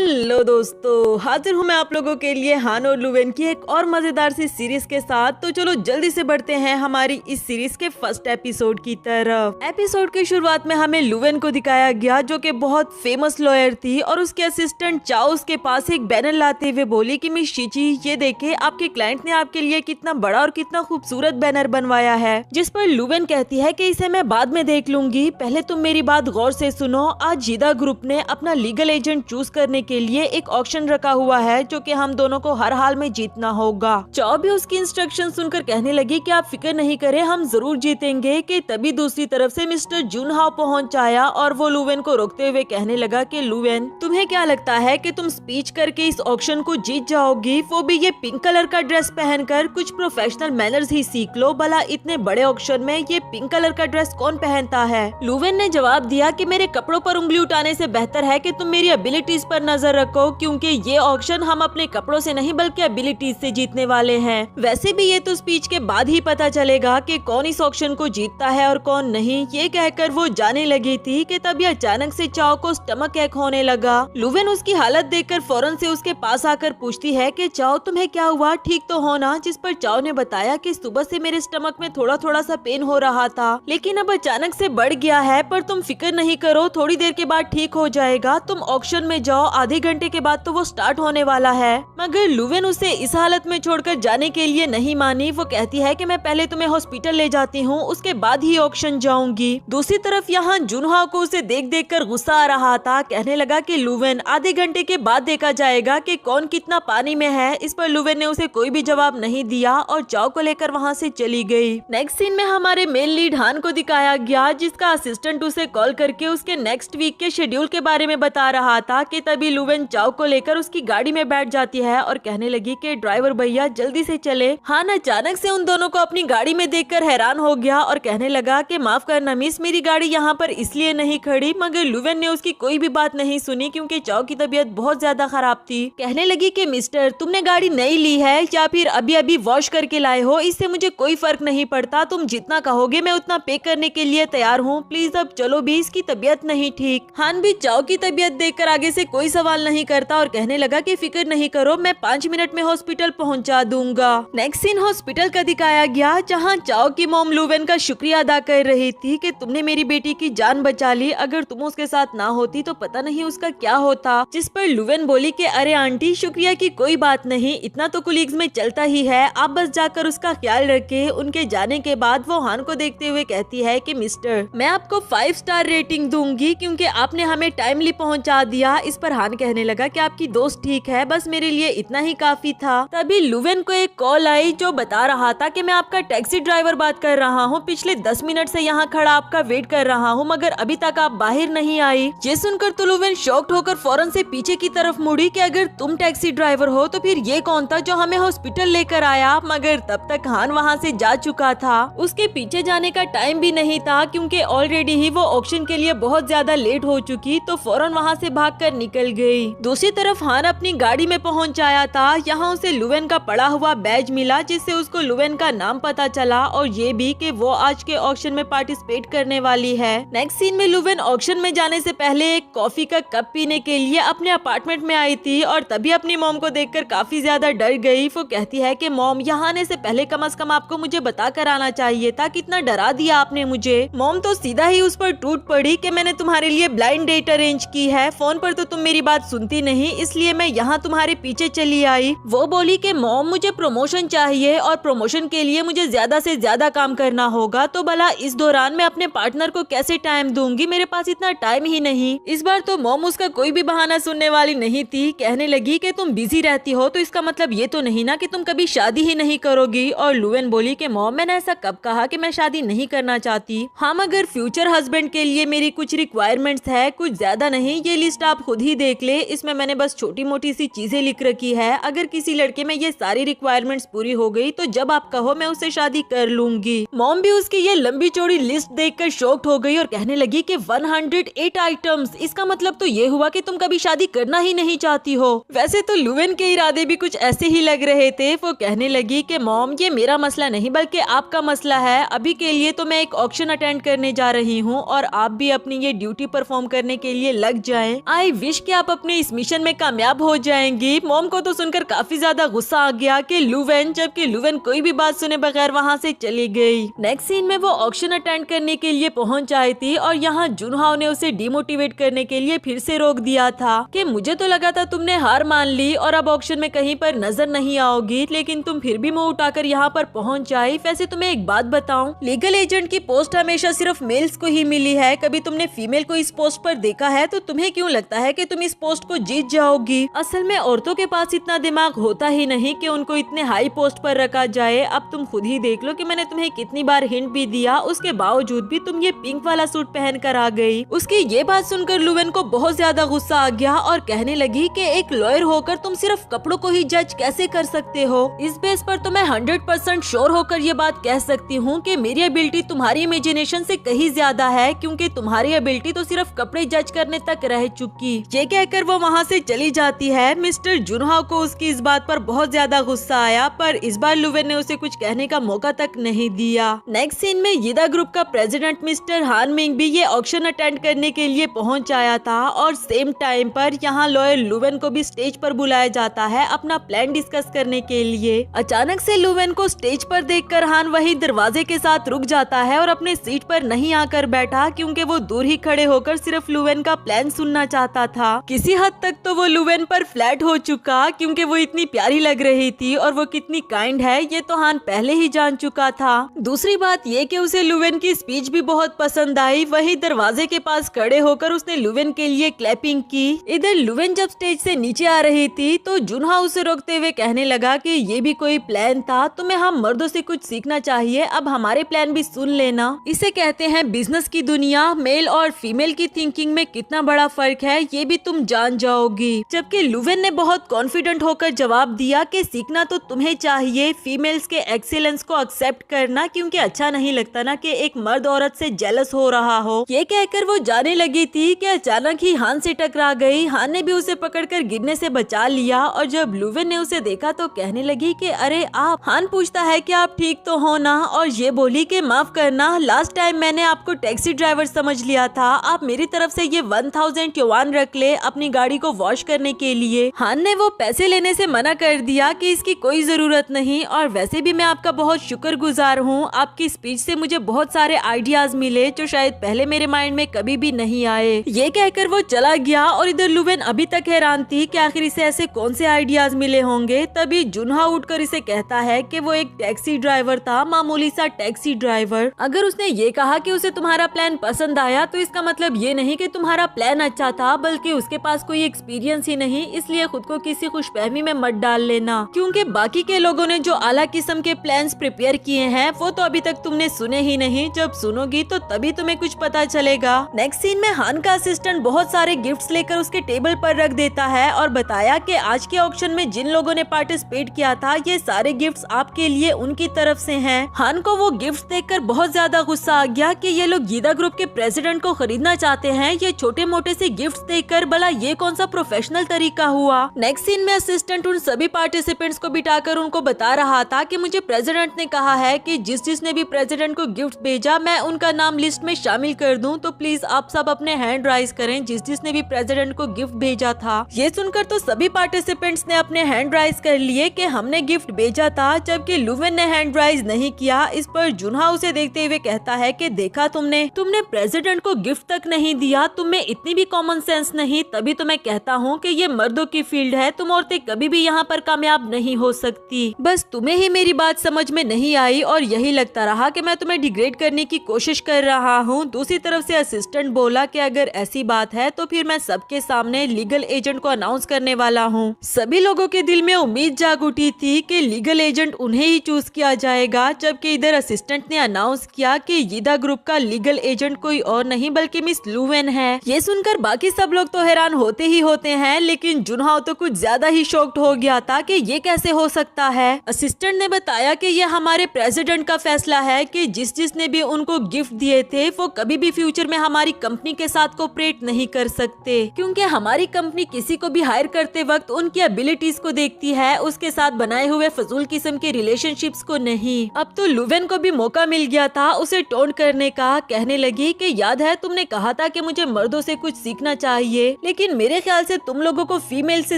Hello दोस्तों, हाजिर हूँ मैं आप लोगों के लिए हान और लुवेन की एक और मजेदार सी सीरीज के साथ। तो चलो जल्दी से बढ़ते हैं हमारी इस सीरीज के फर्स्ट एपिसोड की तरफ। एपिसोड की शुरुआत में हमें लुवेन को दिखाया गया जो कि बहुत फेमस लॉयर थी और उसके असिस्टेंट चाओ उसके पास एक बैनर लाते हुए बोली कि मिस शीची, ये देखे आपके क्लाइंट ने आपके लिए कितना बड़ा और कितना खूबसूरत बैनर बनवाया है। जिस पर लुवेन कहती है कि इसे मैं बाद में देख लूंगी, पहले तुम मेरी बात गौर से सुनो। आज जिदा ग्रुप ने अपना लीगल एजेंट चूज करने के लिए एक ऑक्शन रखा हुआ है जो कि हम दोनों को हर हाल में जीतना होगा। चाओ भी उसकी इंस्ट्रक्शन सुनकर कहने लगी कि आप फिक्र नहीं करें, हम जरूर जीतेंगे। कि तभी दूसरी तरफ से मिस्टर जुनहाओ पहुंच आया और वो लुवेन को रोकते हुए कहने लगा कि लुवेन, तुम्हें क्या लगता है कि तुम स्पीच करके इस ऑक्शन को जीत जाओगी, वो भी ये पिंक कलर का ड्रेस पहनकर? कुछ प्रोफेशनल मैनर्स ही सीख लो, भला इतने बड़े ऑक्शन में ये पिंक कलर का ड्रेस कौन पहनता है। लुवेन ने जवाब दिया कि मेरे कपड़ों पर उंगली उठाने से बेहतर है कि तुम मेरी एबिलिटीज पर नजर रखो, क्योंकि ये ऑक्शन हम अपने कपड़ों से नहीं बल्कि एबिलिटीज से जीतने वाले हैं। वैसे भी ये तो स्पीच के बाद ही पता चलेगा कि कौन इस ऑक्शन को जीतता है और कौन नहीं। ये कहकर वो जाने लगी थी कि तभी अचानक से चाओ को स्टमक एक होने लगा। लुवेन उसकी हालत देखकर फौरन से उसके पास आकर पूछती है कि चाओ तुम्हें क्या हुआ, ठीक तो हो ना? जिस पर चाओ ने बताया कि सुबह से मेरे स्टमक में थोड़ा थोड़ा सा पेन हो रहा था, लेकिन अब अचानक से बढ़ गया है, पर तुम फिक्र नहीं करो, थोड़ी देर के बाद ठीक हो जाएगा। तुम ऑक्शन में जाओ, आधे घंटे के बाद तो वो स्टार्ट होने वाला है। मगर लुवेन उसे इस हालत में छोड़कर जाने के लिए नहीं मानी। वो कहती है कि मैं पहले तुम्हें हॉस्पिटल ले जाती हूँ, उसके बाद ही ऑक्शन जाऊंगी। दूसरी तरफ यहाँ जुनहाओ को उसे देख देख कर गुस्सा आ रहा था। कहने लगा कि लुवेन, आधे घंटे के बाद देखा जाएगा कि कौन कितना पानी में है। इस पर लुवेन ने उसे कोई भी जवाब नहीं दिया और चाओ को लेकर वहाँ से चली गई। नेक्स्ट सीन में हमारे मेन लीड हान को दिखाया गया, जिसका असिस्टेंट उसे कॉल करके उसके नेक्स्ट वीक के शेड्यूल के बारे में बता रहा था। कि तभी लुवेन चाओ को लेकर उसकी गाड़ी में बैठ जाती है और कहने लगी कि ड्राइवर भैया जल्दी से चले। हान अचानक से उन दोनों को अपनी गाड़ी में देखकर हैरान हो गया और कहने लगा कि माफ करना मिस, मेरी गाड़ी यहाँ पर इसलिए नहीं खड़ी। मगर लुवेन ने उसकी कोई भी बात नहीं सुनी क्योंकि चाओ की तबीयत बहुत ज्यादा खराब थी। कहने लगी कि मिस्टर, तुमने गाड़ी नई ली है या फिर अभी अभी वॉश करके लाए हो, इससे मुझे कोई फर्क नहीं पड़ता। तुम जितना कहोगे मैं उतना पे करने के लिए तैयार हूँ, प्लीज अब चलो भी, इसकी तबीयत नहीं ठीक। हान भी चाओ की तबीयत देखकर आगे से कोई सवाल नहीं करता और कहने लगा कि फिक्र नहीं करो, मैं 5 मिनट में हॉस्पिटल पहुंचा दूंगा। नेक्स्ट सीन हॉस्पिटल का दिखाया गया, जहां चाओ की मॉम लुवेन का शुक्रिया अदा कर रही थी कि तुमने मेरी बेटी की जान बचा ली, अगर तुम उसके साथ ना होती तो पता नहीं उसका क्या होता। जिस पर लुवेन बोली कि अरे आंटी, शुक्रिया की कोई बात नहीं, इतना तो कुलीग्स में चलता ही है, आप बस जाकर उसका ख्याल रखे। उनके जाने के बाद वो हान को देखते हुए कहती है कि मिस्टर, मैं आपको 5 स्टार रेटिंग दूंगी क्योंकि आपने हमें टाइमली पहुंचा दिया। इस पर हान कहने लगा कि आपकी दोस्त ठीक है, बस मेरे लिए इतना ही काफी था। तभी लुवेन को एक कॉल आई जो बता रहा था कि मैं आपका टैक्सी ड्राइवर बात कर रहा हूँ, पिछले 10 मिनट से यहाँ खड़ा आपका वेट कर रहा हूँ, मगर अभी तक आप बाहर नहीं आई। ये सुनकर तो लुवेन शॉक्ड होकर फौरन से पीछे की तरफ मुड़ी कि अगर तुम टैक्सी ड्राइवर हो तो फिर ये कौन था जो हमें हॉस्पिटल लेकर आया। मगर तब तक हान वहाँ से जा चुका था, उसके पीछे जाने का टाइम भी नहीं था क्योंकि ऑलरेडी ही वो ऑक्शन के लिए बहुत ज्यादा लेट हो चुकी, तो फौरन वहाँ से भागकर निकल गई। दूसरी तरफ हान अपनी गाड़ी में पहुंच आया था। यहाँ उसे लुवेन का पड़ा हुआ बैज मिला, जिससे उसको लुवेन का नाम पता चला और ये भी कि वो आज के ऑक्शन में पार्टिसिपेट करने वाली है। नेक्स्ट सीन में लुवेन ऑक्शन में जाने से पहले एक कॉफी का कप पीने के लिए अपने अपार्टमेंट में आई थी और तभी अपनी मॉम को देखकर काफी ज्यादा डर गई। वो कहती है कि मॉम, यहाँ आने से पहले कम से कम आपको मुझे बता कर आना चाहिए था, कितना डरा दिया आपने मुझे। मॉम तो सीधा ही उस पर टूट पड़ी कि मैंने तुम्हारे लिए ब्लाइंड डेट अरेंज की है, फोन पर तो तुम मेरी बात सुनती नहीं, इसलिए मैं यहाँ तुम्हारे पीछे चली आई। वो बोली कि मॉम, मुझे प्रमोशन चाहिए और प्रमोशन के लिए मुझे ज्यादा से ज्यादा काम करना होगा, तो भला इस दौरान मैं अपने पार्टनर को कैसे टाइम दूंगी, मेरे पास इतना टाइम ही नहीं। इस बार तो मॉम उसका कोई भी बहाना सुनने वाली नहीं थी। कहने लगी कि तुम बिजी रहती हो तो इसका मतलब ये तो नहीं ना कि तुम कभी शादी ही नहीं करोगी। और लुवेन बोली कि मॉम, मैंने ऐसा कब कहा कि मैं शादी नहीं करना चाहती। हाँ, मगर फ्यूचर हस्बैंड के लिए मेरी कुछ रिक्वायरमेंट्स है, कुछ ज्यादा नहीं, ये लिस्ट आप खुद ही देख ले, इसमें मैंने बस छोटी मोटी सी चीजें लिख रखी है। अगर किसी लड़के में ये सारी रिक्वायरमेंट्स पूरी हो गई तो जब आप कहो मैं उससे शादी कर लूंगी। मॉम भी उसकी ये लंबी चौड़ी लिस्ट देखकर शॉक्ड हो गई और कहने लगी कि 108 आइटम्स, इसका मतलब तो ये हुआ कि तुम कभी शादी करना ही नहीं चाहती हो। वैसे तो लुवेन के इरादे भी कुछ ऐसे ही लग रहे थे। वो कहने लगी कि मॉम, ये मेरा मसला नहीं बल्कि आपका मसला है। अभी के लिए तो मैं एक ऑक्शन अटेंड करने जा रही हूँ और आप भी अपनी ये ड्यूटी परफॉर्म करने के लिए लग जाएं। आई विश कि आप अपने इस मिशन में कामयाब हो जाएंगी। मॉम को तो सुनकर काफी ज्यादा गुस्सा आ गया कि लुवेन, जबकि लुवेन कोई भी बात सुने बगैर वहाँ से चली गई। नेक्स्ट सीन में वो ऑक्शन अटेंड करने के लिए पहुँच आई थी और यहाँ जुनहाओ ने उसे डिमोटिवेट करने के लिए फिर से रोक दिया था कि मुझे तो लगा था तुमने हार मान ली और अब ऑक्शन में कहीं पर नजर नहीं आओगी, लेकिन तुम फिर भी मुंह उठाकर यहाँ पर पहुँच आई। वैसे तुम्हें एक बात बताऊं, लीगल एजेंट की पोस्ट हमेशा सिर्फ मेल्स को ही मिली है, कभी तुमने फीमेल को इस पोस्ट पर देखा है? तो तुम्हें क्यों लगता है कि तुम इस पोस्ट को जीत जाओगी? असल में औरतों के पास इतना दिमाग होता ही नहीं कि उनको इतने हाई पोस्ट पर रखा जाए। अब तुम खुद ही देख लो कि मैंने तुम्हें कितनी बार हिंट भी दिया, उसके बावजूद भी तुम ये पिंक वाला सूट पहन कर आ गई। उसकी ये बात सुनकर लुवेन को बहुत ज्यादा गुस्सा आ गया और कहने लगी कि एक लॉयर होकर तुम सिर्फ कपड़ों को ही जज कैसे कर सकते हो? इस बेस पर तो मैं 100% श्योर होकर ये बात कह सकती हूँ कि मेरी एबिलिटी तुम्हारी इमेजिनेशन से कहीं ज्यादा है, क्योंकि तुम्हारी एबिलिटी तो सिर्फ कपड़े जज करने तक रह चुकी। ये कहकर वो वहाँ से चली जाती है। मिस्टर जुनहाओ को उसकी इस बात पर बहुत ज्यादा गुस्सा आया, पर इस बार लुवेन ने उसे कुछ कहने का मौका तक नहीं दिया। नेक्स्ट सीन में यीदा ग्रुप का प्रेसिडेंट मिस्टर हान मिंग भी ये ऑक्शन अटेंड करने के लिए पहुंच आया था और सेम टाइम पर यहाँ लॉयर लुवेन को भी स्टेज पर बुलाया जाता है अपना प्लान डिस्कस करने के लिए। अचानक से लुवेन को स्टेज पर देखकर हान वही दरवाजे के साथ रुक जाता है और अपने सीट पर नहीं आकर बैठा, क्योंकि वो दूर ही खड़े होकर सिर्फ लुवेन का प्लान सुनना चाहता था। किसी हद तक तो वो लुवेन पर फ्लैट हो चुका, क्योंकि वो इतनी प्यारी लग रही थी और वो कितनी काइंड है ये तो हान पहले ही जान चुका था। दूसरी बात ये कि उसे लुवेन की स्पीच भी बहुत पसंद आई। वही दरवाजे के पास खड़े होकर उसने लुवेन के लिए क्लैपिंग की। इधर लुवेन जब स्टेज से नीचे आ रही थी तो जुनहाओ उसे रोकते हुए कहने लगा कि ये भी कोई प्लान था, तुम्हें हम मर्दों से कुछ सीखना चाहिए, अब हमारे प्लान भी सुन लेना। इसे कहते हैं बिजनेस की दुनिया, मेल और फीमेल की थिंकिंग में कितना बड़ा फर्क है ये भी तुम जान जाओगी। जबकि लुवेन ने बहुत कॉन्फिडेंट होकर जवाब दिया कि सीखना तो तुम्हें चाहिए फीमेल्स के एक्सीलेंस को एक्सेप्ट करना, क्योंकि अच्छा नहीं लगता ना कि एक मर्द औरत से जेलस हो रहा हो। ये कहकर वो जाने लगी थी कि अचानक ही हान से टकरा गई। हान ने भी उसे पकड़कर गिरने से बचा लिया और जब लुवेन ने उसे देखा तो कहने लगी कि अरे आप। हान पूछता है कि आप ठीक तो हो ना, और ये बोली कि माफ करना, लास्ट टाइम मैंने आपको टैक्सी ड्राइवर समझ लिया था, आप मेरी तरफ से ये 1000 युआन रख ले अपनी गाड़ी को वॉश करने के लिए। हान ने वो पैसे लेने से मना कर दिया कि इसकी कोई जरूरत नहीं, और वैसे भी मैं आपका बहुत शुक्रगुजार हूँ, आपकी स्पीच से मुझे बहुत सारे आइडियाज मिले जो शायद पहले मेरे माइंड में कभी भी नहीं आए। ये कहकर वो चला गया और इधर लुवेन अभी तक हैरान थी कि आखिर इसे ऐसे कौन से आइडियाज मिले होंगे। तभी जुनहाओ उठकर इसे कहता है कि वो एक टैक्सी ड्राइवर था, मामूली सा टैक्सी ड्राइवर। अगर उसने ये कहा कि उसे तुम्हारा प्लान पसंद आया तो इसका मतलब ये नहीं कि तुम्हारा प्लान अच्छा था, बल्कि उसके पास कोई एक्सपीरियंस ही नहीं, इसलिए खुद को किसी खुशफहमी में मत डाल लेना, क्योंकि बाकी के लोगों ने जो आला किस्म के प्लान्स प्रिपेयर किए हैं वो तो अभी तक तुमने सुने ही नहीं, जब सुनोगी तो तभी तुम्हें कुछ पता चलेगा। नेक्स्ट सीन में हान का असिस्टेंट बहुत सारे गिफ्ट्स लेकर उसके टेबल पर रख देता है और बताया कि आज के ऑक्शन में जिन लोगों ने पार्टिसिपेट किया था ये सारे गिफ्ट्स आपके लिए उनकी तरफ से हैं। हान को वो गिफ्ट्स देखकर बहुत ज्यादा गुस्सा आ गया कि ये लोग यीदा ग्रुप के प्रेसिडेंट को खरीदना चाहते हैं, ये छोटे मोटे से गिफ्ट्स देकर, भला ये कौन सा प्रोफेशनल तरीका हुआ। नेक्स्ट सीन में असिस्टेंट उन सभी पार्टिसिपेंट्स को बिठाकर उनको बता रहा था कि मुझे प्रेसिडेंट ने कहा है कि जिसने भी प्रेसिडेंट को गिफ्ट भेजा मैं उनका नाम लिस्ट में शामिल कर दूं, तो प्लीज आप सब अपने हैंड राइज करें जिसने भी प्रेसिडेंट को गिफ्ट भेजा था। ये सुनकर तो सभी पार्टिसिपेंट्स ने अपने हैंड राइज कर लिए कि हमने गिफ्ट भेजा था, जबकि लुवेन ने हैंड राइज नहीं किया। इस पर जुनहाओ उसे देखते हुए कहता है कि देखा तुमने प्रेसिडेंट को गिफ्ट तक नहीं दिया, तुम्हें इतनी भी कॉमन सेंस नहीं, तभी तो मैं कहता हूँ कि ये मर्दों की फील्ड है, तुम औरतें कभी भी यहाँ पर कामयाब नहीं हो सकती। बस तुम्हें ही मेरी बात समझ में नहीं आई और यही लगता रहा कि मैं तुम्हें डिग्रेड करने की कोशिश कर रहा हूँ। दूसरी तरफ से असिस्टेंट बोला कि अगर ऐसी बात है तो फिर मैं सबके सामने लीगल एजेंट को अनाउंस करने वाला हूँ। सभी लोगों के दिल में उम्मीद जाग उठी थी कि लीगल एजेंट उन्हें ही चूज किया जाएगा, जबकि इधर असिस्टेंट ने अनाउंस किया कि यीदा ग्रुप का लीगल एजेंट कोई और नहीं बल्कि मिस लुवेन है। ये सुनकर बाकी सब लोग तो हैरान होते ही होते हैं, लेकिन जुनहाओ तो कुछ ज्यादा ही शॉक्ड हो गया था कि ये कैसे हो सकता है। असिस्टेंट ने बताया कि ये हमारे प्रेसिडेंट का फैसला है कि जिसने भी उनको गिफ्ट दिए थे वो कभी भी फ्यूचर में हमारी कंपनी के साथ कोऑपरेट नहीं कर सकते, क्योंकि हमारी कंपनी किसी को भी हायर करते वक्त उनकी एबिलिटीज को देखती है, उसके साथ बनाए हुए फजूल किस्म के रिलेशनशिप्स को नहीं। अब तो लुवेन को भी मौका मिल गया था उसे टोंट करने का। कहने लगी कि याद है तुमने कहा था कि मुझे मर्दों से कुछ सीखना चाहिए, लेकिन मेरे ख्याल से तुम लोगों को फीमेल से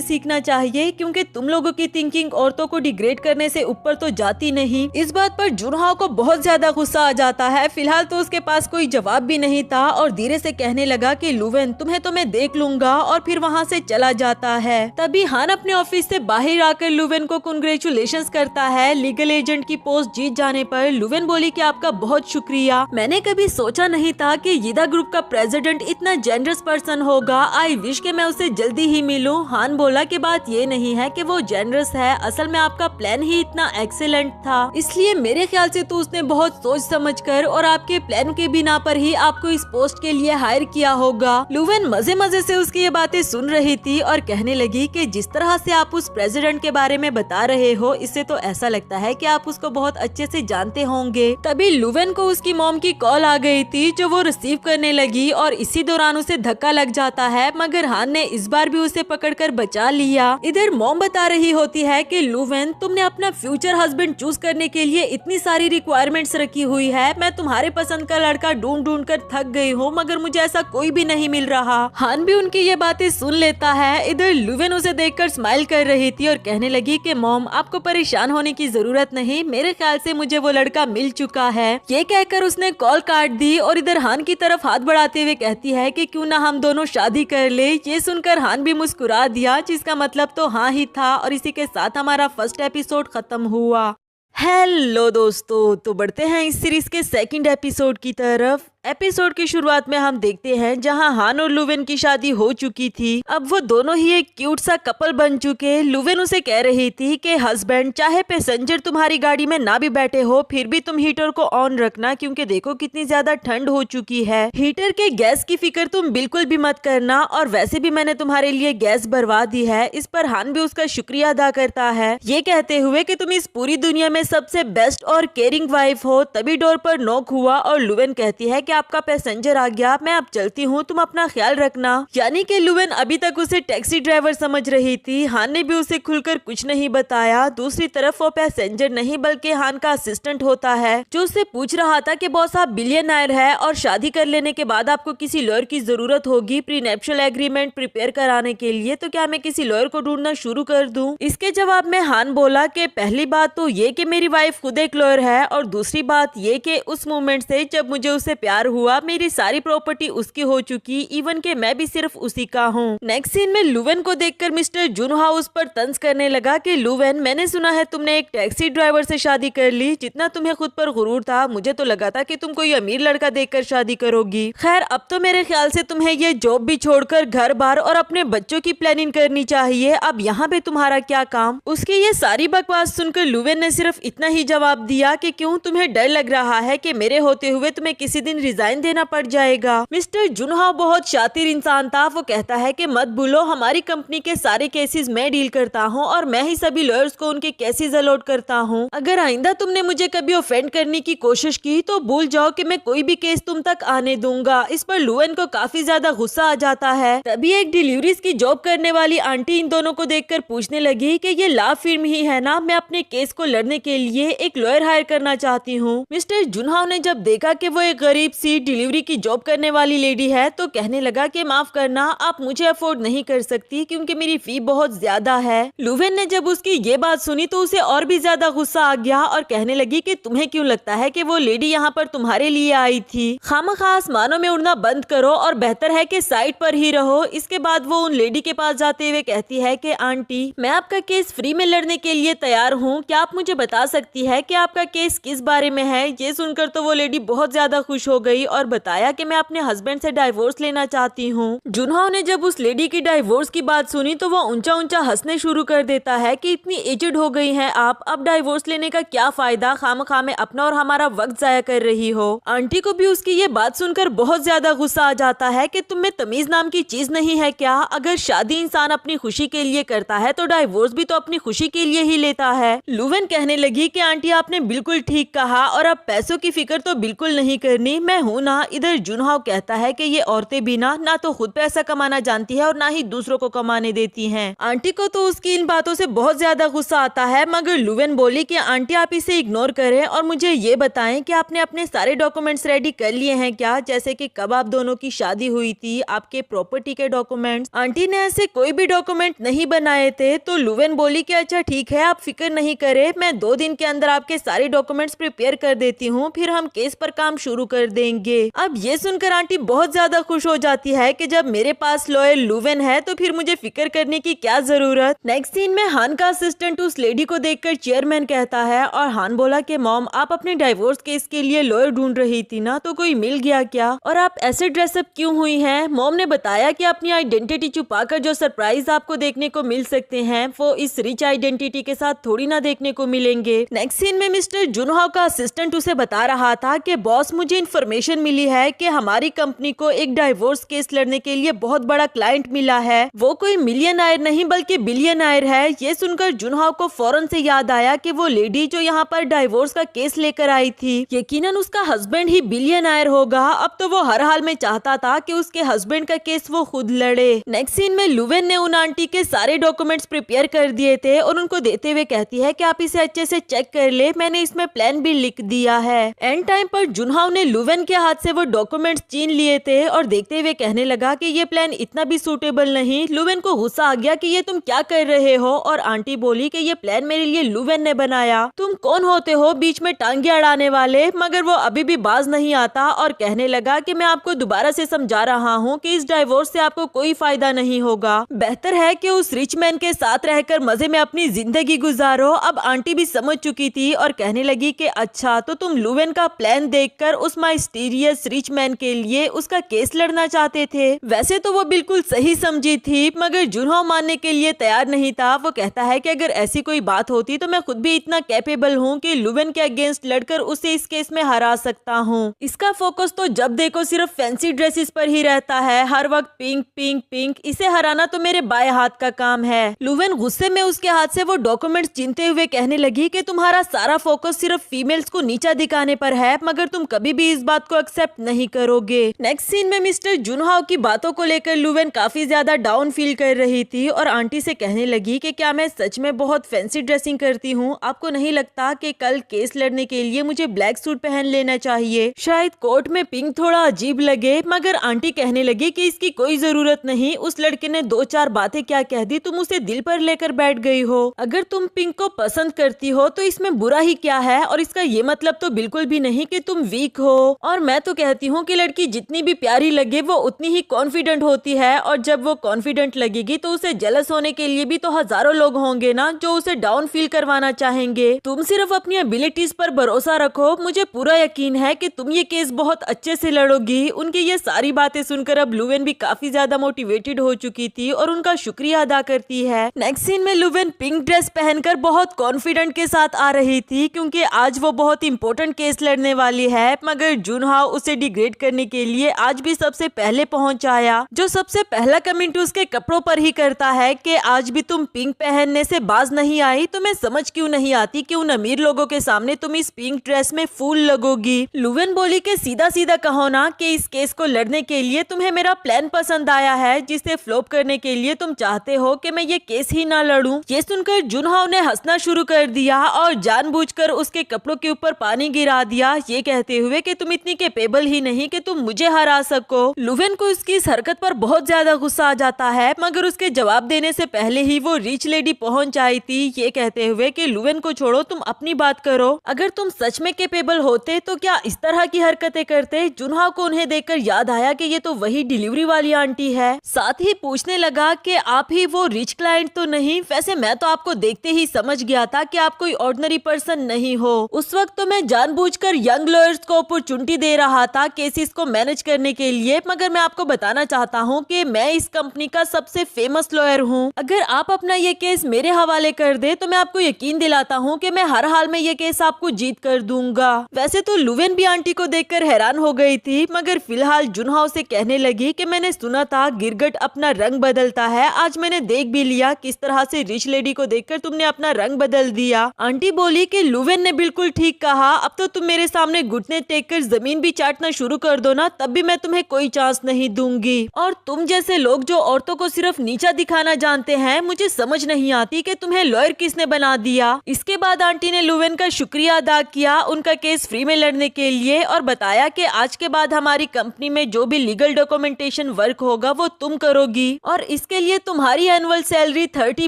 सीखना चाहिए, क्योंकि तुम लोगों की थिंकिंग औरतों को डिग्रेड करने से ऊपर तो जाती नहीं। इस बात पर जुनहाओ को बहुत ज्यादा गुस्सा आ जाता है। फिलहाल तो उसके पास कोई जवाब भी नहीं था और धीरे से कहने लगा कि लुवेन तुम्हें तो मैं देख लूंगा, और फिर वहाँ से चला जाता है। तभी हान अपने ऑफिस से बाहर आकर लुवेन को कांग्रेचुलेशंस करता है लीगल एजेंट की पोस्ट जीत जाने पर। लुवेन बोली कि आपका बहुत शुक्रिया, मैंने कभी सोचा नहीं था कि यीदा ग्रुप का प्रेसिडेंट इतना जेनरस पर्सन होगा। आई विश के मैं उससे जल्दी ही मिलूं। हान बोला कि बात ये नहीं है कि वो जेनरस है, असल में आपका प्लान ही इतना एक्सीलेंट था, इसलिए मेरे ख्याल से तो उसने बहुत सोच समझकर और आपके प्लान के बिना पर ही आपको इस पोस्ट के लिए हायर किया होगा। लुवेन मजे मजे से उसकी ये बातें सुन रही थी और कहने लगी कि जिस तरह से आप उस प्रेसिडेंट के बारे में बता रहे हो, इससे तो ऐसा लगता है कि आप उसको बहुत अच्छे से जानते होंगे। तभी लुवेन को उसकी मॉम की कॉल आ गई थी, जो वो रिसीव करने लगी और इसी दौरान उसे धक्का लग जाता है, मगर हान ने इस बार भी उसे पकड़कर बचा लिया। इधर मॉम बता रही होती है कि लुवेन तुमने अपना फ्यूचर हस्बैंड चूज करने के लिए इतनी सारी रिक्वायरमेंट्स रखी हुई है, मैं तुम्हारे पसंद का लड़का ढूंढ ढूंढ कर थक गई हूँ, मगर मुझे ऐसा कोई भी नहीं मिल रहा। हान भी उनकी ये बातें सुन लेता है। इधर लुवेन उसे देखकर स्माइल कर रही थी और कहने लगी कि मॉम आपको परेशान होने की जरूरत नहीं, मेरे ख्याल से मुझे वो लड़का मिल चुका है। ये कहकर उसने कॉल काट दी और इधर हान की तरफ हाथ बढ़ाते हुए कहती है कि क्यों ना हम दोनों शादी कर ले। ये सुनकर हान भी मुस्कुरा दिया, जिसका मतलब तो हाँ ही था, और इसी के साथ हमारा फर्स्ट एपिसोड खत्म हुआ। हेलो दोस्तों, तो बढ़ते हैं इस सीरीज के सेकंड एपिसोड की तरफ। एपिसोड की शुरुआत में हम देखते हैं जहां हान और लुवेन की शादी हो चुकी थी। अब वो दोनों ही एक क्यूट सा कपल बन चुके। लुवेन उसे कह रही थी कि हस्बैंड चाहे पैसेंजर तुम्हारी गाड़ी में ना भी बैठे हो, फिर भी तुम हीटर को ऑन रखना, क्योंकि देखो कितनी ज्यादा ठंड हो चुकी है। हीटर के गैस की फिक्र तुम बिल्कुल भी मत करना, और वैसे भी मैंने तुम्हारे लिए गैस भरवा दी है। इस पर हान भी उसका शुक्रिया अदा करता है, ये कहते हुए कि तुम इस पूरी दुनिया में सबसे बेस्ट और केयरिंग वाइफ हो। तभी डोर पर नॉक हुआ और लुवेन कहती है कि आपका पैसेंजर आ गया, मैं अब चलती हूँ, तुम अपना ख्याल रखना। यानी कि लुवेन अभी तक उसे टैक्सी ड्राइवर समझ रही थी। हान ने भी उसे खुलकर कुछ नहीं बताया। दूसरी तरफ वो पैसेंजर नहीं बल्कि हान का असिस्टेंट होता है, जो उससे पूछ रहा था कि बॉस आप बिलियनर है और शादी कर लेने के बाद आपको किसी लॉयर की जरूरत होगी प्रीनेप्शुअल एग्रीमेंट प्रिपेयर कराने के लिए, तो क्या मैं किसी लॉयर को ढूंढना शुरू कर दूं? इसके जवाब में हान बोला कि पहली बात तो ये कि मेरी वाइफ खुद एक लॉयर है, और दूसरी बात ये कि उस मोमेंट से जब मुझे उससे प्यार हुआ, मेरी सारी प्रॉपर्टी उसकी हो चुकी, इवन के मैं भी सिर्फ उसी का हूँ। नेक्स्ट सीन में लुवेन को देखकर मिस्टर जुनहाओ उस पर तंज करने लगा कि लुवेन मैंने सुना है तुमने एक टैक्सी ड्राइवर से शादी कर ली, जितना तुम्हें खुद पर गुरूर था मुझे तो लगा था कि तुम कोई अमीर लड़का देखकर शादी करोगी। खैर अब तो मेरे ख्याल से तुम्हें ये जॉब भी छोड़कर घर बार और अपने बच्चों की प्लानिंग करनी चाहिए, अब यहाँ पे तुम्हारा क्या काम? उसकी ये सारी बकवास सुनकर लुवेन ने सिर्फ इतना ही जवाब दिया कि क्यों तुम्हें डर लग रहा है कि मेरे होते हुए तुम्हें किसी दिन रिजाइन देना पड़ जाएगा? मिस्टर जुनहाओ बहुत शातिर इंसान था। वो कहता है कि मत भूलो हमारी कंपनी के सारे केसेस मैं डील करता हूँ और मैं ही सभी लॉयर्स को उनके केसेस अलॉट करता हूँ। अगर आइंदा तुमने मुझे कभी ऑफेंड करने की कोशिश की तो भूल जाओ कि मैं कोई भी केस तुम तक आने दूंगा। इस पर लुवेन को काफी ज्यादा गुस्सा आ जाता है। तभी एक डिलीवरीज की जॉब करने वाली आंटी इन दोनों को देखकर पूछने लगी कि ये लॉ फर्म ही है ना, मैं अपने केस को लड़ने के लिए एक लॉयर हायर करना चाहती हूँ। मिस्टर जुनहाओ ने जब देखा कि वो एक गरीब सी डिलीवरी की जॉब करने वाली लेडी है तो कहने लगा कि माफ करना, आप मुझे अफोर्ड नहीं कर सकती क्योंकि मेरी फी बहुत ज्यादा है। लुवेन ने जब उसकी ये बात सुनी तो उसे और भी ज्यादा गुस्सा आ गया और कहने लगी कि तुम्हें क्यों लगता है कि वो लेडी यहाँ पर तुम्हारे लिए आई थी? खामखा आसमानों में उड़ना बंद करो और बेहतर है कि साइड पर ही रहो। इसके बाद वो उन लेडी के पास जाते हुए कहती है कि आंटी मैं आपका केस फ्री में लड़ने के लिए तैयार हूँ, क्या आप मुझे बता सकती है कि आपका केस किस बारे में है? ये सुनकर तो वो लेडी बहुत ज्यादा खुश हो गई और बताया कि मैं अपने हस्बैंड से डाइवोर्स लेना चाहती हूँ। जुनहाओ ने जब उस लेडी की डाइवोर्स की बात सुनी तो वो ऊंचा ऊंचा हंसने शुरू कर देता है कि इतनी एजड हो गई हैं आप, अब डाइवोर्स लेने का क्या फायदा, खामखा में अपना और हमारा वक्त जाया कर रही हो। आंटी को भी उसकी ये बात सुनकर बहुत ज्यादा गुस्सा आ जाता है कि तुम में तमीज नाम की चीज नहीं है क्या? अगर शादी इंसान अपनी खुशी के लिए करता है तो डाइवोर्स भी तो अपनी खुशी के लिए ही लेता है। लुवेन कहने लगी कि आंटी आपने बिल्कुल ठीक कहा और अब पैसों की फिक्र तो बिल्कुल नहीं करनी, मैं मैं हूँ ना। इधर जुनहाओ कहता है कि ये औरतें भी ना तो खुद पैसा कमाना जानती है और ना ही दूसरों को कमाने देती हैं। आंटी को तो उसकी इन बातों से बहुत ज्यादा गुस्सा आता है, मगर लुवेन बोली कि आंटी आप इसे इग्नोर करें और मुझे ये बताएं कि आपने अपने सारे डॉक्यूमेंट्स रेडी कर लिए हैं क्या, जैसे कि कब आप दोनों की शादी हुई थी, आपके प्रॉपर्टी के डॉक्यूमेंट्स। आंटी ने ऐसे कोई भी डॉक्यूमेंट नहीं बनाए थे। तो लुवेन बोली कि अच्छा ठीक है, आप फिक्र नहीं करें, मैं 2 दिन के अंदर आपके सारे डॉक्यूमेंट्स प्रिपेयर कर देती हूँ, फिर हम केस पर काम शुरू कर देंगे। अब ये सुनकर आंटी बहुत ज्यादा खुश हो जाती है कि जब मेरे पास लॉयर लुवेन है तो फिर मुझे फिक्र करने की क्या जरूरत। नेक्स्ट सीन में हान का असिस्टेंट उस लेडी को देखकर चेयरमैन कहता है और हान बोला कि मॉम आप अपने डाइवोर्स केस के लिए लॉयर ढूंढ रही थी ना, तो कोई मिल गया क्या, और आप ऐसे ड्रेसअप क्यों हुई हैं? मॉम ने बताया कि अपनी आइडेंटिटी छुपाकर जो सरप्राइज आपको देखने को मिल सकते हैं वो इस रिच आइडेंटिटी के साथ थोड़ी ना देखने को मिलेंगे। नेक्स्ट सीन में मिस्टर जुनहाओ का असिस्टेंट उसे बता रहा था कि बॉस मुझे इन्फॉर्मेशन मिली है कि हमारी कंपनी को एक डाइवोर्स केस लड़ने के लिए बहुत बड़ा क्लाइंट मिला है, वो कोई मिलियनायर नहीं बल्कि बिलियनायर है। ये सुनकर जुनहाओ को फौरन से याद आया कि वो लेडी जो यहाँ पर डाइवोर्स का केस लेकर आई थी, यकीनन उसका हस्बैंड ही बिलियनायर होगा। अब तो वो हर हाल में चाहता था कि उसके हस्बैंड का केस वो खुद लड़े। नेक्स्ट सीन में लुवेन ने उन आंटी के सारे डॉक्यूमेंट्स प्रिपेयर कर दिए थे और उनको देते हुए कहती है कि आप इसे अच्छे से चेक कर ले, मैंने इसमें प्लान भी लिख दिया है। एंड टाइम पर जुनहाओ ने लुवेन के हाथ से वो डॉक्यूमेंट्स छीन लिए थे और देखते हुए कहने लगा कि ये प्लान इतना भी सूटेबल नहीं। लुवेन को गुस्सा आ गया कि ये तुम क्या कर रहे हो, और आंटी बोली कि ये प्लान मेरे लिए लुवेन ने बनाया, तुम कौन होते हो बीच में टांगे अड़ाने वाले। मगर वो अभी भी बाज नहीं आता और कहने लगा कि मैं आपको दोबारा से समझा रहा हूँ कि इस डाइवोर्स से आपको कोई फायदा नहीं होगा, बेहतर है कि उस रिच मैन के साथ रहकर मजे में अपनी जिंदगी गुजारो। अब आंटी भी समझ चुकी थी और कहने लगी कि अच्छा तो तुम लुवेन का प्लान देखकर उस माइस्टीरियस रिच मैन के लिए उसका केस लड़ना चाहते थे। वैसे तो वो बिल्कुल सही समझी थी, मगर जुनहाओ मानने के लिए तैयार नहीं था। वो कहता है कि अगर ऐसी कोई बात होती तो मैं खुद भी इतना कैपेबल हूँ कि लुवेन के अगेंस्ट लड़कर उसे इस केस में हरा सकता हूँ। इसका फोकस तो जब देखो सिर्फ फैंसी ड्रेसेस पर ही रहता है, हर वक्त पिंक पिंक पिंक, इसे हराना तो मेरे बाएं हाथ का काम है। लुवेन गुस्से में उसके हाथ से वो डॉक्यूमेंट्स छीनते हुए कहने लगी कि तुम्हारा सारा फोकस सिर्फ फीमेल्स को नीचा दिखाने पर है, मगर तुम कभी भी इस बात को एक्सेप्ट नहीं करोगे। नेक्स्ट सीन में मिस्टर जुनहाओ की बातों को लेकर लुवेन काफी ज्यादा डाउन फील कर रही थी और आंटी से कहने लगी कि क्या मैं सच में बहुत फैंसी ड्रेसिंग करती हूँ, आपको नहीं लगता कि कल केस लड़ने के लिए मुझे ब्लैक सूट पहन लेना चाहिए, शायद कोर्ट में पिंक थोड़ा अजीब लगे। मगर आंटी कहने लगी कि इसकी कोई जरूरत नहीं, उस लड़के ने 2-4 बातें क्या कह दी, तुम उसे दिल पर लेकर बैठ गई हो। अगर तुम पिंक को पसंद करती हो तो इसमें बुरा ही क्या है, और इसका ये मतलब तो बिल्कुल भी नहीं कि तुम वीक हो। और मैं तो कहती हूँ कि लड़की जितनी भी प्यारी लगे वो उतनी ही कॉन्फिडेंट होती है, और जब वो कॉन्फिडेंट लगेगी तो उसे जेलस होने के लिए भी तो हजारों लोग होंगे ना जो उसे डाउन फील करवाना चाहेंगे। तुम सिर्फ अपनी एबिलिटीज पर भरोसा रखो, मुझे पूरा यकीन है कि तुम ये केस बहुत अच्छे से लड़ोगी। उनकी ये सारी बातें सुनकर अब लुवेन भी काफी ज्यादा मोटिवेटेड हो चुकी थी और उनका शुक्रिया अदा करती है। नेक्स्ट सीन में लुवेन पिंक ड्रेस पहनकर बहुत कॉन्फिडेंट के साथ आ रही थी क्योंकि आज वो बहुत इंपॉर्टेंट केस लड़ने वाली है, मगर जुनहाओ उसे डिग्रेड करने के लिए आज भी सबसे पहले पहुंच आया, जो सबसे पहला कमेंट उसके कपड़ों पर ही करता है कि आज भी तुम पिंक पहनने से बाज नहीं आई, तो मैं समझ क्यों नहीं आती कि उन अमीर लोगों के सामने तुम इस पिंक ड्रेस में फूल लगोगी। लुवेन बोली कि सीधा सीधा कहो ना कि इस केस को लड़ने के लिए तुम्हें मेरा प्लान पसंद आया है, जिसे फ्लॉप करने के लिए तुम चाहते हो कि मैं ये केस ही ना लड़ूं। ये सुनकर जुनहाओ ने हंसना शुरू कर दिया और जानबूझकर उसके कपड़ों के ऊपर पानी गिरा दिया, ये कहते हुए कि तुम इतनी कैपेबल ही नहीं कि तुम मुझे हरा सको। लुवेन को उसकी इस हरकत पर बहुत ज्यादा गुस्सा आ जाता है, मगर उसके जवाब देने से पहले ही वो रिच लेडी पहुंच आई थी, ये कहते हुए कि लुवेन को छोड़ो, तुम अपनी बात करो, अगर तुम सच में कैपेबल होते तो क्या इस तरह की हरकतें करते। जुनहाओ को उन्हें देखकर याद आया कि ये तो वही डिलीवरी वाली आंटी है, साथ ही पूछने लगा कि आप ही वो रिच क्लाइंट तो नहीं, वैसे मैं तो आपको देखते ही समझ गया था कि आप कोई ऑर्डिनरी पर्सन नहीं हो। उस वक्त तो मैं जानबूझकर यंग लॉयर्स को अपॉर्चुनिटी दे रहा था केसेस को मैनेज करने के लिए, मगर मैं आपको बताना चाहता हूँ कि मैं इस कंपनी का सबसे फेमस लॉयर हूँ। अगर आप अपना ये केस मेरे हवाले कर दे तो मैं आपको यकीन दिलाता हूँ कि मैं हर हाल में ये केस आपको जीत कर दूंगा। वैसे तो लुवेन भी आंटी को देखकर हैरान हो गई थी, मगर फिलहाल जुनहाओ से कहने लगी कि मैंने सुना था गिरगट अपना रंग बदलता है, आज मैंने देख भी लिया किस तरह से रिच लेडी को देखकर तुमने अपना रंग बदल दिया। आंटी बोली कि लुवेन ने बिल्कुल ठीक कहा, अब तो तुम मेरे सामने घुटने टेक कर जमीन भी चाटना शुरू कर दो ना, तब भी मैं तुम्हें कोई चांस नहीं दूंगी। और तुम जैसे लोग जो औरतों को सिर्फ नीचा दिखाना जानते हैं, मुझे समझ नहीं आती कि तुम्हें लॉयर किसने बना दिया। इसके बाद आंटी ने लुवेन का शुक्रिया अदा किया उनका केस फ्री में लड़ने के लिए और बताया कि आज के बाद हमारी कंपनी में जो भी लीगल डॉक्यूमेंटेशन वर्क होगा वो तुम करोगी और इसके लिए तुम्हारी एनुअल सैलरी 30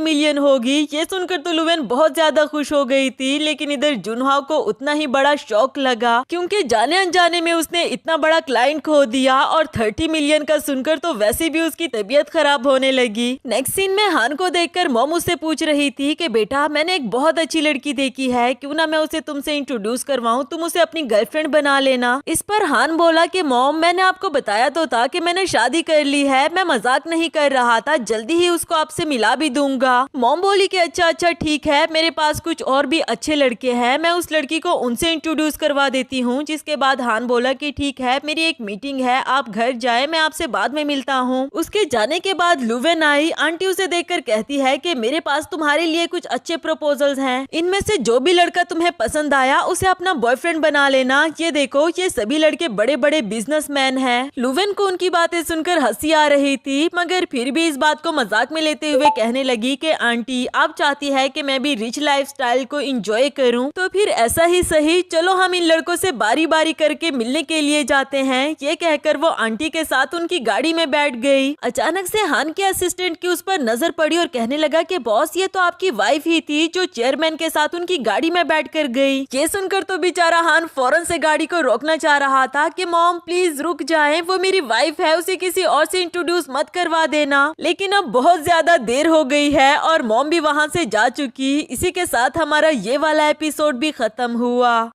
मिलियन होगी। ये सुनकर तो लुवेन बहुत ज्यादा खुश हो गई थी, लेकिन इधर जुनहाओ को उतना ही बड़ा शौक लगा क्योंकि जाने अनजाने में उसने इतना बड़ा क्लाइंट खो दिया और 30 मिलियन का सुनकर तो वैसे भी उसकी तबीयत खराब होने लगी। नेक्स्ट सीन में हान को देखकर मॉम उससे पूछ रही थी कि बेटा मैंने एक बहुत अच्छी लड़की देखी है, क्यों ना मैं उसे तुमसे इंट्रोड्यूस करवाऊं, तुम उसे अपनी गर्लफ्रेंड बना लेना। इस पर हान बोला कि मॉम मैंने आपको बताया तो था कि मैंने शादी कर ली है, मैं मजाक नहीं कर रहा था, जल्दी ही उसको आपसे मिला भी दूंगा। मॉम बोली कि अच्छा अच्छा ठीक है, मेरे पास कुछ और भी अच्छे लड़के हैं, मैं उस लड़की को उनसे इंट्रोड्यूस करवा देती हूँ। जिसके बाद हान बोला कि ठीक है, मेरी एक मीटिंग है, आप घर जाए, मैं आपसे बाद में मिलता हूँ। उसके जाने के बाद लुवेन आई। आंटी उसे देखकर कहती है कि मेरे पास तुम्हारे लिए कुछ अच्छे प्रपोजल्स हैं, इनमें से जो भी लड़का तुम्हें पसंद आया उसे अपना बॉयफ्रेंड बना लेना। ये देखो ये सभी लड़के बड़े बड़े बिजनेसमैन हैं। लुवेन को उनकी बातें सुनकर हंसी आ रही थी, मगर फिर भी इस बात को मजाक में लेते हुए कहने लगी कि आंटी आप चाहती है कि मैं भी रिच लाइफस्टाइल को एंजॉय करूं, तो फिर ऐसा ही सही, चलो हम इन लड़कों से बारी बारी करके मिलने के लिए जाते हैं। ये कहकर वो आंटी के साथ उनकी गाड़ी में बैठ गई। अचानक से हान के असिस्टेंट की उस पर नजर पड़ी और कहने लगा कि बॉस ये तो आपकी वाइफ ही थी जो चेयरमैन के साथ उनकी गाड़ी में बैठ कर गई। ये सुनकर तो बेचारा हान फौरन से गाड़ी को रोकना चाह रहा था कि मॉम प्लीज रुक जाएं, वो मेरी वाइफ है, उसे किसी और से इंट्रोड्यूस मत करवा देना। लेकिन अब बहुत ज्यादा देर हो गई है और मॉम भी वहाँ से जा चुकी। इसी के साथ हमारा ये वाला एपिसोड भी खत्म हुआ।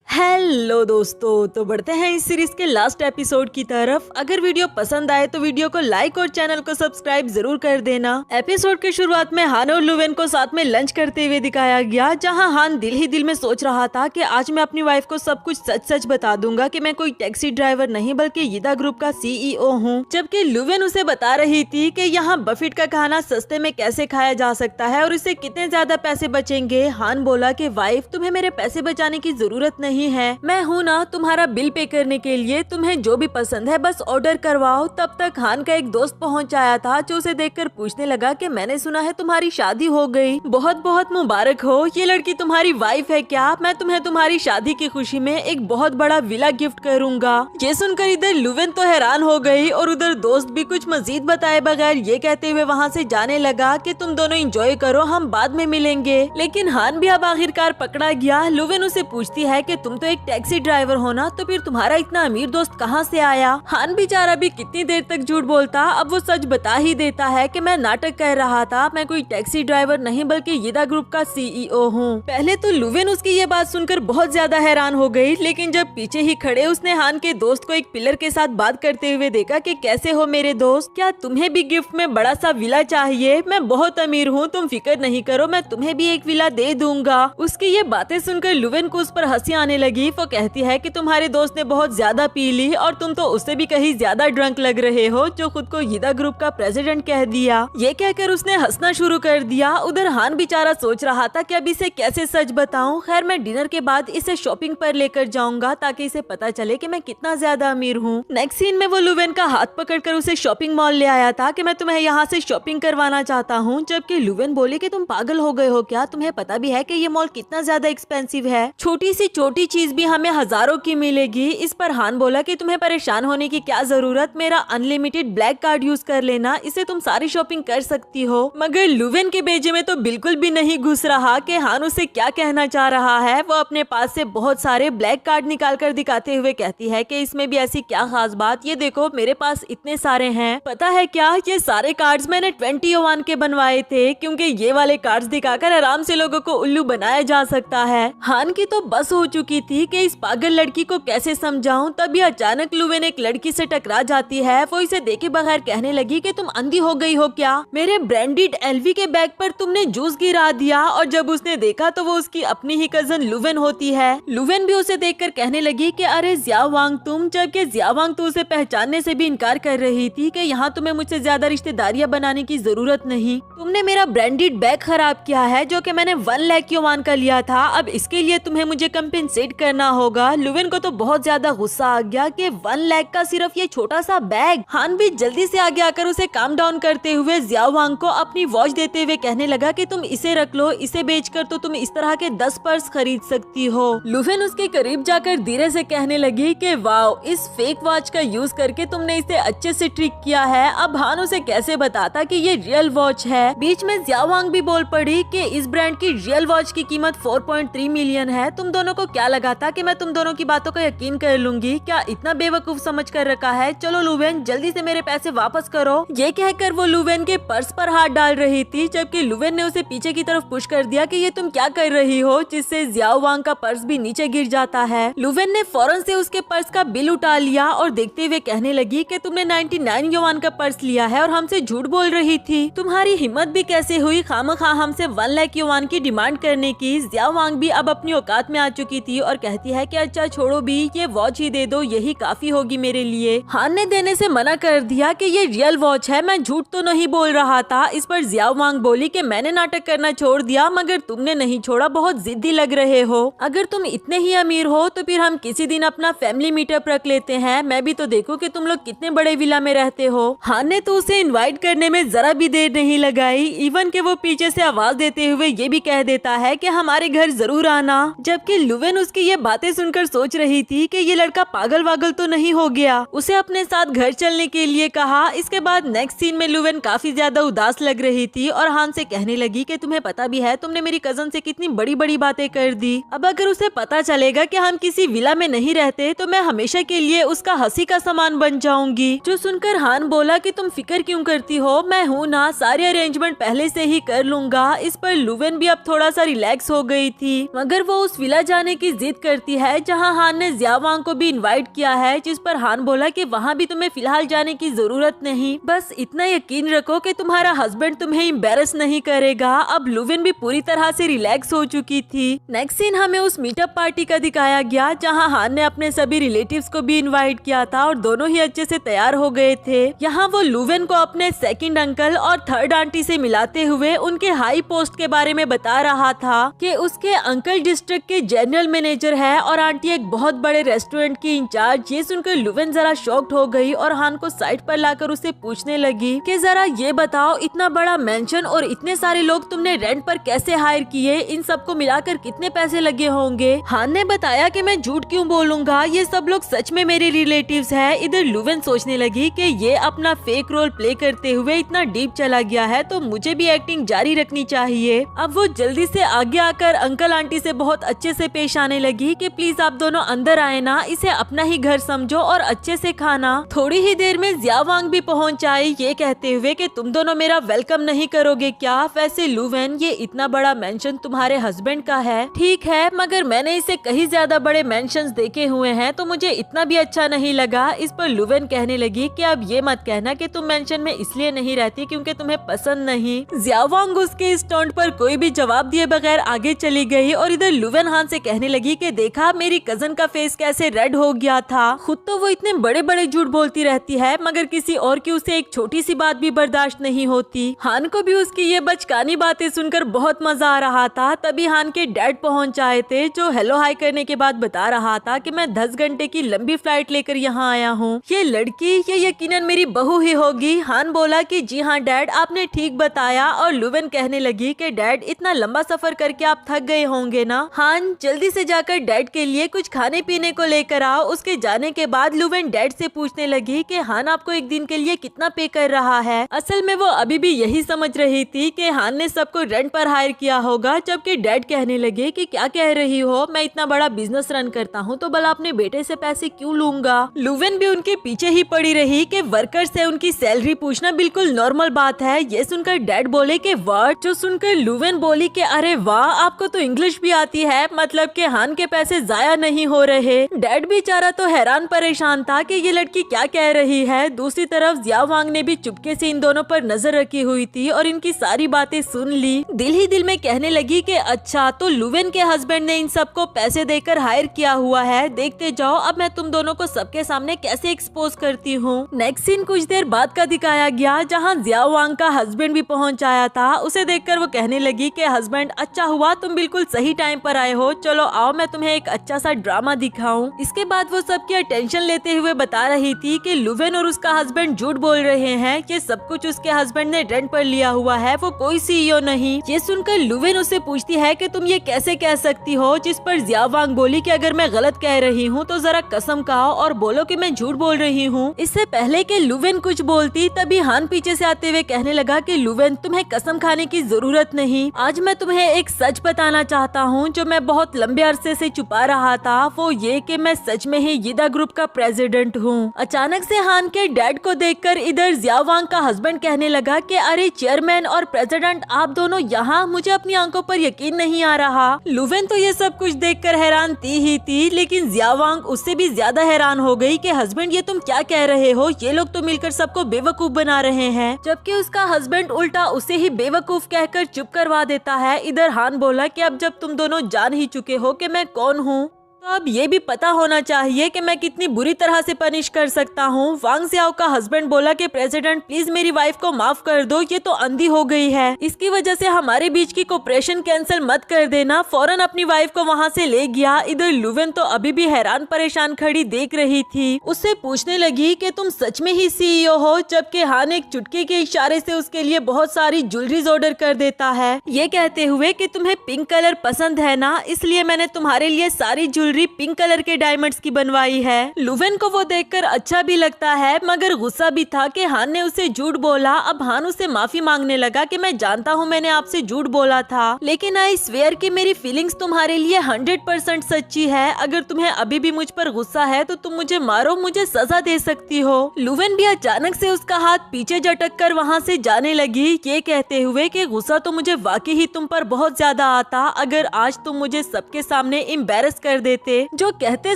हेलो दोस्तों, तो बढ़ते हैं इस सीरीज के लास्ट एपिसोड की तरफ। अगर वीडियो पसंद आए तो वीडियो को लाइक और चैनल को सब्सक्राइब जरूर कर देना। एपिसोड की शुरुआत में हान और लुवेन को साथ में लंच करते हुए दिखाया गया, जहां हान दिल ही दिल में सोच रहा था कि आज मैं अपनी वाइफ को सब कुछ सच सच बता दूंगा कि मैं कोई टैक्सी ड्राइवर नहीं बल्कि यिदा ग्रुप का CEO हूँ। जबकि लुवेन उसे बता रही थी कि यहाँ बफेट का खाना सस्ते में कैसे खाया जा सकता है और इससे कितने ज्यादा पैसे बचेंगे। हान बोला कि वाइफ तुम्हें मेरे पैसे बचाने की जरूरत नहीं है, मैं हूँ ना तुम्हारा बिल पे करने के लिए, तुम्हें जो भी पसंद है बस ऑर्डर करवाओ। तब तक हान का एक दोस्त पहुँच आया था जो उसे देखकर पूछने लगा कि मैंने सुना है तुम्हारी शादी हो गई, बहुत बहुत मुबारक हो, ये लड़की तुम्हारी वाइफ है क्या? मैं तुम्हें तुम्हारी शादी की खुशी में एक बहुत बड़ा विला गिफ्ट करूँगा। ये सुनकर इधर लुवेन तो हैरान हो गई और उधर दोस्त भी कुछ मजीद बताए बगैर ये कहते हुए वहाँ से जाने लगा कि तुम दोनों एंजॉय करो, हम बाद में मिलेंगे। लेकिन हान भी अब आखिरकार पकड़ा गया। लुवेन उसे पूछती है कि तुम तो एक टैक्सी ड्राइवर हो ना, तो फिर तुम्हारा इतना अमीर दोस्त कहाँ से आया? हान बेचारा भी कितनी देर तक झूठ बोलता, अब वो सच बता ही देता है कि मैं नाटक कर रहा था, मैं कोई टैक्सी ड्राइवर नहीं बल्कि यिदा ग्रुप का CEO हूँ। पहले तो लुवेन उसकी ये बात सुनकर बहुत ज्यादा हैरान हो गई, लेकिन जब पीछे ही खड़े उसने हान के दोस्त को एक पिलर के साथ बात करते हुए देखा कि कैसे हो मेरे दोस्त, क्या तुम्हें भी गिफ्ट में बड़ा सा विला चाहिए? मैं बहुत अमीर हूँ, तुम फिक्र नहीं करो, मैं तुम्हें भी एक विला दे दूंगा। उसकी ये बातें सुनकर लुवेन को उस पर हंसी आने लगी। वो कहती है कि तुम्हारे दोस्त ने बहुत ज्यादा पी ली और तुम तो उससे भी कहीं ज्यादा ड्रंक लग रहे हो, जो खुद को यिदा ग्रुप का प्रेसिडेंट कह दिया। ये कहकर उसने हंसना शुरू कर दिया। उधर हान बेचारा सोच रहा था कि अब इसे कैसे सच बताऊं। खैर मैं डिनर के बाद इसे शॉपिंग पर लेकर जाऊंगा ताकि इसे पता चले कि मैं कितना ज्यादा अमीर हूँ। नेक्स्ट सीन में वो लुवेन का हाथ पकड़कर उसे शॉपिंग मॉल ले आया था कि मैं तुम्हें यहाँ से शॉपिंग करवाना चाहता हूँ। जबकि लुवेन बोले कि तुम पागल हो गए हो क्या? तुम्हें पता भी है कि ये मॉल कितना ज्यादा एक्सपेंसिव है, छोटी सी छोटी चीज भी हमें हजारों की मिलेगी। इस पर हान बोला कि तुम्हें परेशान होने की क्या जरूरत, मेरा अनलिमिटेड ब्लैक कार्ड यूज कर लेना, इसे तुम सारी शॉपिंग कर सकती हो। मगर लुवेन के बेजे में तो बिल्कुल भी नहीं घुस रहा कि हान उसे क्या कहना चाह रहा है। वो अपने पास से बहुत सारे ब्लैक कार्ड निकाल कर दिखाते हुए कहती है कि इसमें भी ऐसी क्या खास बात, ये देखो मेरे पास इतने सारे हैं। पता है क्या, ये सारे कार्ड्स मैंने 20 युआन के बनवाए थे, क्योंकि ये वाले कार्ड्स दिखाकर आराम से लोगों को उल्लू बनाया जा सकता है। हान की तो बस हो चुकी थी कि इस पागल लड़की को कैसे समझाऊं। तभी अचानक लुवेन एक लड़की से टकरा जाती है। वो इसे देखे बगैर कहने लगी कि तुम अंधी हो गई हो क्या? मेरे ब्रांडेड LV के बैग पर तुमने जूस गिरा दिया। और जब उसने देखा तो वो उसकी अपनी ही कजन लुवेन होती है। लुवेन भी उसे देखकर कहने लगी कि अरे जियावांग तुम, जबकि जियावांग तो उसे पहचानने से भी इनकार कर रही थी कि यहाँ तुम्हें मुझसे ज्यादा रिश्तेदारियाँ बनाने की जरूरत नहीं। तुमने मेरा ब्रांडेड बैग खराब किया है जो कि मैंने 1 लाख युआन का लिया था। अब इसके लिए तुम्हें मुझे कंपेंसेट सेट करना होगा। लुवेन को तो बहुत ज्यादा गुस्सा आ गया कि 1 लाख का सिर्फ ये छोटा सा बैग। हान भी जल्दी से आगे आकर उसे काम डाउन करते हुए जियाओ वांग को अपनी वॉच देते हुए कहने लगा कि तुम इसे रख लो, इसे बेचकर तो तुम इस तरह के 10 पर्स खरीद सकती हो। लुवेन उसके करीब जाकर धीरे से कहने लगी कि वाओ, इस फेक वॉच का यूज करके तुमने इसे अच्छे से ट्रिक किया है। अब हान उसे कैसे बताता कि ये रियल वॉच है। बीच में जियाओ वांग भी बोल पड़ी कि इस ब्रांड की रियल वॉच की कीमत 4.3 मिलियन है। तुम दोनों को क्या लगा था कि मैं तुम दोनों की बातों को यकीन कर लूंगी? क्या इतना बेवकूफ समझ कर रखा है? चलो लुवेन, जल्दी से मेरे पैसे वापस करो। ये कहकर वो लुवेन के पर्स पर हाथ डाल रही थी, जबकि लुवेन ने उसे पीछे की तरफ पुश कर दिया कि ये तुम क्या कर रही हो, जिससे जियाओ वांग का पर्स भी नीचे गिर जाता है। लुवेन ने फौरन से उसके पर्स का बिल उठा लिया और देखते हुए कहने लगी कि तुमने 99 युआन का पर्स लिया है और हमसे झूठ बोल रही थी। तुम्हारी हिम्मत भी कैसे हुई खामखा हमसे 1 लाख युआन की डिमांड करने की। जियाओ वांग भी अब अपनी औकात में आ चुकी थी और कहती है कि अच्छा छोड़ो भी, ये वॉच ही दे दो, यही काफी होगी मेरे लिए। हान ने देने से मना कर दिया कि ये रियल वॉच है, मैं झूठ तो नहीं बोल रहा था। इस पर जियाओ वांग बोली कि मैंने नाटक करना छोड़ दिया मगर तुमने नहीं छोड़ा, बहुत जिद्दी लग रहे हो। अगर तुम इतने ही अमीर हो तो फिर हम किसी दिन अपना फैमिली मीटअप रख लेते हैं, मैं भी तो देखूं कि तुम लोग कितने बड़े विला में रहते हो। हान ने तो उसे इनवाइट करने में जरा भी देर नहीं लगाई, इवन के वो पीछे से आवाज देते हुए ये भी कह देता है कि हमारे घर जरूर आना। जबकि लुवेन उसकी ये बातें सुनकर सोच रही थी कि ये लड़का पागल वागल तो नहीं हो गया। उसे अपने साथ घर चलने के लिए कहा। इसके बाद नेक्स्ट सीन में लुवेन काफी ज्यादा उदास लग रही थी और हान से कहने लगी कि तुम्हें पता भी है तुमने मेरी कजन से कितनी बड़ी बड़ी बातें कर दी। अब अगर उसे पता चलेगा कि हम किसी विला में नहीं रहते तो मैं हमेशा के लिए उसका हंसी का सामान बन जाऊंगी। जो सुनकर हान बोला कि तुम फिक्र क्यों करती हो, मैं हूँ ना, सारे अरेंजमेंट पहले से ही कर लूंगा। इस पर लुवेन भी अब थोड़ा सा रिलैक्स हो गई थी, मगर वो उस विला जाने की जिद करती है जहाँ हान ने जियाओ वांग को भी इनवाइट किया है, जिस पर हान बोला कि वहाँ भी तुम्हें फिलहाल जाने की जरूरत नहीं, बस इतना यकीन रखो कि तुम्हारा हस्बैंड तुम्हें एम्बैरस नहीं करेगा। अब लुवेन भी पूरी तरह से रिलैक्स हो चुकी थी। नेक्स्ट सीन हमें उस मीटअप पार्टी का दिखाया गया जहाँ हान ने अपने सभी रिलेटिव्स को भी इनवाइट किया था और दोनों ही अच्छे से तैयार हो गए थे। यहाँ वो लुवेन को अपने सेकंड अंकल और थर्ड आंटी से मिलाते हुए उनके हाई पोस्ट के बारे में बता रहा था कि उसके अंकल डिस्ट्रिक्ट के जनरल मैनेजर है और आंटी एक बहुत बड़े रेस्टोरेंट की इंचार्ज। ये सुनकर लुवेन जरा शॉक्ड हो गई और हान को साइड पर लाकर उसे पूछने लगी कि जरा ये बताओ, इतना बड़ा मेंशन और इतने सारे लोग तुमने रेंट पर कैसे हायर किए, इन सबको मिलाकर कितने पैसे लगे होंगे। हान ने बताया कि मैं झूठ क्यों बोलूंगा, ये सब लोग सच में मेरे रिलेटिव्स हैं। इधर लुवेन सोचने लगी कि ये अपना फेक रोल प्ले करते हुए इतना डीप चला गया है तो मुझे भी एक्टिंग जारी रखनी चाहिए। अब वो जल्दी से आगे आकर अंकल आंटी से बहुत अच्छे से पेश आने लगी कि प्लीज आप दोनों अंदर आए ना, इसे अपना ही घर समझो और अच्छे से खाना। थोड़ी ही देर में जियाओ वांग भी पहुंच आई, ये कहते हुए कि तुम दोनों मेरा वेलकम नहीं करोगे क्या? वैसे लुवेन, ये इतना बड़ा मेंशन तुम्हारे हस्बैंड का है, ठीक है, मगर मैंने इसे कहीं ज्यादा बड़े मेंशंस देखे हुए हैं तो मुझे इतना भी अच्छा नहीं लगा। इस पर लुवेन कहने लगी कि अब ये मत कहना कि तुम मेंशन में इसलिए नहीं रहती क्योंकि तुम्हें पसंद नहीं। जियाओ वांग उसके इस टॉन्ट पर कोई भी जवाब दिए बगैर आगे चली गई और इधर लुवेन हान से कहने लगी कि देखा मेरी कजन का फेस कैसे रेड हो गया था। खुद तो वो इतने बड़े बड़े झूठ बोलती रहती है मगर किसी और की उसे एक छोटी सी बात भी बर्दाश्त नहीं होती। हान को भी उसकी ये बचकानी बातें सुनकर बहुत मजा आ रहा था। तभी हान के डैड पहुंच आए थे, जो हेलो हाई करने के बाद बता रहा था कि मैं 10 घंटे की लंबी फ्लाइट लेकर यहाँ आया हूँ। ये लड़की ये यकीनन मेरी बहू ही होगी। हान बोला कि जी हाँ डैड, आपने ठीक बताया। और लुवेन कहने लगी कि डैड, इतना लंबा सफर करके आप थक गए होंगे ना। हान जल्दी से जाकर डैड के लिए कुछ खाने पीने को लेकर आओ। उसके जाने के बाद लुवेन डैड से पूछने लगी कि हान आपको एक दिन के लिए कितना पे कर रहा है। असल में वो अभी भी यही समझ रही थी कि हान ने सबको रेंट पर हायर किया होगा, जबकि डैड कहने लगे कि क्या कह रही हो, मैं इतना बड़ा बिजनेस रन करता हूँ तो भला अपने बेटे से पैसे क्यों लूंगा। लुवेन भी उनके पीछे ही पड़ी रही कि वर्कर से उनकी सैलरी पूछना बिल्कुल नॉर्मल बात है। ये सुनकर डैड बोले कि वर्ड, जो सुनकर लुवेन बोली कि अरे वाह, आपको तो इंग्लिश भी आती है, मतलब कि हान के पैसे जाया नहीं हो रहे। डैड बेचारा तो हैरान परेशान था कि ये लड़की क्या कह रही है। दूसरी तरफ जियाओ वांग ने भी चुपके से इन दोनों पर नजर रखी हुई थी और इनकी सारी बातें सुन ली। दिल ही दिल में कहने लगी कि अच्छा, तो लुवेन के हस्बैंड ने इन सबको पैसे देकर हायर किया हुआ है। देखते जाओ अब मैं तुम दोनों को सबके सामने कैसे एक्सपोज करती हूँ। नेक्स्ट सीन कुछ देर बाद का दिखाया गया जहाँ जियाओ वांग का हस्बैंड भी पहुँच आया था। उसे देखकर वो कहने लगी कि हस्बैंड, अच्छा हुआ तुम बिल्कुल सही टाइम पर आए हो, चलो आओ मैं तुम्हें एक अच्छा सा ड्रामा दिखाऊं। इसके बाद वो सबकी अटेंशन लेते हुए बता रही थी कि लुवेन और उसका हस्बैंड झूठ बोल रहे हैं, ये सब कुछ उसके हस्बैंड ने रेंट पर लिया हुआ है, वो कोई सीईओ नहीं। ये सुनकर लुवेन उससे पूछती है कि तुम ये कैसे कह सकती हो, जिस पर जियाओ वांग बोली कि अगर मैं गलत कह रही हूँ तो जरा कसम खाओ और बोलो कि मैं झूठ बोल रही हूँ। इससे पहले कि लुवेन कुछ बोलती तभी हान पीछे से आते हुए कहने लगा कि लुवेन तुम्हें कसम खाने की जरूरत नहीं, आज मैं तुम्हें एक सच बताना चाहता हूँ जो मैं बहुत लंबे अरसे से छुपा रहा था, वो ये कि मैं सच में ही यीदा ग्रुप का प्रेसिडेंट हूँ। अचानक से हान के डैड को देखकर इधर जियाओ वांग का हस्बैंड कहने लगा कि अरे चेयरमैन और प्रेसिडेंट आप दोनों यहाँ, मुझे अपनी आंखों पर यकीन नहीं आ रहा। लुवेन तो ये सब कुछ देखकर हैरान थी, लेकिन जियाओ वांग उससे भी ज्यादा हैरान हो गई कि हस्बैंड ये तुम क्या कह रहे हो, ये लोग तो मिलकर सबको बेवकूफ बना रहे हैं। जबकि उसका हस्बैंड उल्टा उसे ही बेवकूफ कहकर चुप करवा देता है। इधर हान बोला कि अब जब तुम दोनों जान ही चुके हो कि मैं कौन हूँ तो अब ये भी पता होना चाहिए कि मैं कितनी बुरी तरह से पनिश कर सकता हूँ। वांग जियाओ का हस्बैंड बोला कि प्रेसिडेंट प्लीज मेरी वाइफ को माफ कर दो, ये तो अंधी हो गई है, इसकी वजह से हमारे बीच की कोऑपरेशन कैंसिल मत कर देना। फौरन अपनी वाइफ को वहाँ से ले गया। इधर लुवेन तो अभी भी हैरान परेशान खड़ी देख रही थी। उससे पूछने लगी कि तुम सच में ही सीईओ हो, जबकि हान एक चुटकी के इशारे से उसके लिए बहुत सारी ज्वेलरीज ऑर्डर कर देता है, ये कहते हुए कि तुम्हें पिंक कलर पसंद है ना, इसलिए मैंने तुम्हारे लिए सारी ज्वेलरी पिंक कलर के डायमंड्स की बनवाई है। लुवेन को वो देखकर अच्छा भी लगता है मगर गुस्सा भी था कि हान ने उसे झूठ बोला। अब हान उसे माफी मांगने लगा कि मैं जानता हूँ मैंने आपसे झूठ बोला था, लेकिन आई स्वेयर कि मेरी फीलिंग्स तुम्हारे लिए 100% सच्ची है। अगर तुम्हें अभी भी मुझ पर गुस्सा है तो तुम मुझे मारो, मुझे सजा दे सकती हो। लुवेन भी अचानक से उसका हाथ पीछे झटक कर वहाँ से जाने लगी, ये कहते हुए कि गुस्सा तो मुझे वाकई ही तुम पर बहुत ज्यादा आता, अगर आज तुम मुझे सबके सामने एम्बैरस कर देते। जो कहते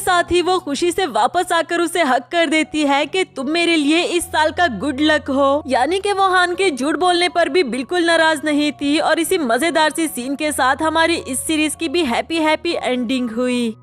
साथ ही वो खुशी से वापस आकर उसे हक कर देती है कि तुम मेरे लिए इस साल का गुड लक हो। यानी कि वो हान के झूठ बोलने पर भी बिल्कुल नाराज नहीं थी। और इसी मजेदार सी सीन के साथ हमारी इस सीरीज की भी हैप्पी एंडिंग हुई।